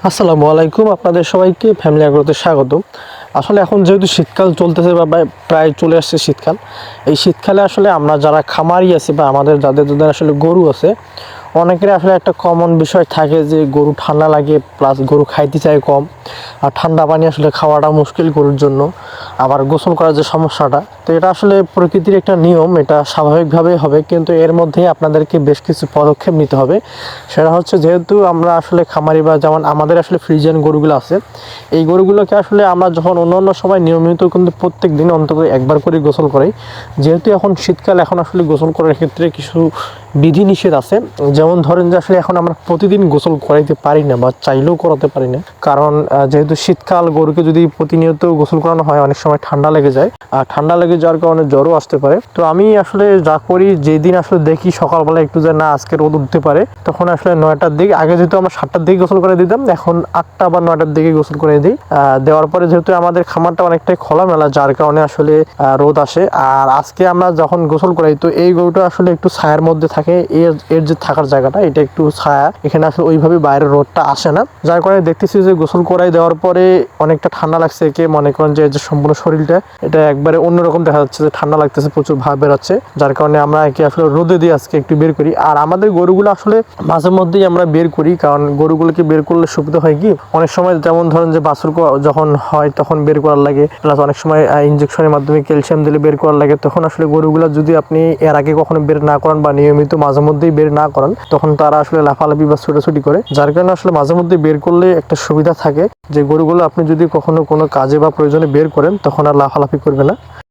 আসসালামু আলাইকুম, আপনাদের সবাইকে ফ্যামিলি অ্যাগ্রোতে স্বাগত। আসলে এখন যেহেতু শীতকাল চলতেছে বা প্রায় চলে আসছে শীতকাল, এই শীতকালে আসলে আমরা যারা খামারি আছে বা আমাদের যাদের আসলে গরু আছে, অনেকের আসলে একটা কমন বিষয় থাকে যে গরু ঠান্ডা লাগে, প্লাস গরু খাইতে চায় কম, আর ঠান্ডা পানি আসলে খাওয়াটা মুশকিল গরুর জন্য, আবার গোসল করার যে সমস্যাটা, তো এটা আসলে প্রকৃতির একটা নিয়ম, এটা স্বাভাবিকভাবেই হবে, কিন্তু এর মধ্যেই আপনাদেরকে বেশ কিছু পদক্ষেপ নিতে হবে। সেটা হচ্ছে, যেহেতু আমরা আসলে খামারি বা যেমন আমাদের আসলে ফ্রিজিয়ান গরুগুলো আছে, এই গরুগুলোকে আসলে আমরা যখন অন্য সময় নিয়মিত কিন্তু প্রত্যেক দিন অন্তত একবার করে গোসল করাই। যেহেতু এখন শীতকাল, এখন আসলে গোসল করার ক্ষেত্রে কিছু বিধিনিষেধ আছে। যেমন ধরেন যে আসলে এখন আমরা প্রতিদিন গোসল করাইতে পারি না বা চাইলেও করাতে পারি না, কারণ যেহেতু শীতকাল, গরুকে যদি প্রতিনিয়ত গোসল করানো হয় অনেক সময় ঠান্ডা লেগে যায়, আর ঠান্ডা লেগে যাওয়ার কারণে জ্বরও আসতে পারে। তো আমি আসলে যা করি, যেদিন আসলে দেখি সকালবেলা একটু যে না আজকে রোদ উঠতে পারে, তখন আসলে 9টার দিকে, আগে যেহেতু আমরা 7টার দিকে গোসল করে দিতাম, এখন 8টা বা 9টার দিকে গোসল করে দিই। দেওয়ার পরে যেহেতু আমাদের খামারটা অনেকটাই খোলামেলা, যার কারণে আসলে রোদ আসে। আর আজকে আমরা যখন গোসল করাই, তো এই গরুটা আসলে একটু ছায়ার মধ্যে থাকে, এর যে থাকার জায়গাটা এটা একটু ছায়া, এখানে আসলে ওইভাবে বাইরের রোদটা আসে না, যার কারণে দেখতেছি যে গোসল করাই দেওয়ার পরে অনেকটা ঠান্ডা লাগছে। একে মনে করেন যে সম্পূর্ণ শরীরটা এটা একবারে অন্যরকম দেখা যাচ্ছে, যে ঠান্ডা লাগতেছে, প্রচুর ভাব বেরোচ্ছে, যার কারণে আমরা একে আসলে রোদে দিয়ে আজকে একটু বের করি। আর আমাদের গরুগুলো আসলে মাঝে মধ্যেই আমরা বের করি, কারণ গরুগুলোকে বের করলে সুবিধা হয় কি, অনেক সময় যেমন ধরেন যে বাছুর যখন হয় তখন বের করার লাগে, প্লাস অনেক সময় ইনজেকশনের মাধ্যমে ক্যালসিয়াম দিলে বের করার লাগে। তখন আসলে গরুগুলো যদি আপনি এর আগে কখনো বের না করান বা নিয়মিত মাঝে মধ্যেই বের না করান, তখন তারা আসলে লাফালাফি বা ছোটাছুটি করে, যার কারণে আসলে মাঝে মধ্যে বের করলে একটা সুবিধা থাকে যে গরুগুলো আপনি যদি কখনো কোনো কাজে বা প্রয়োজনে বের করেন, তখন আর লাফালাফি করবে না।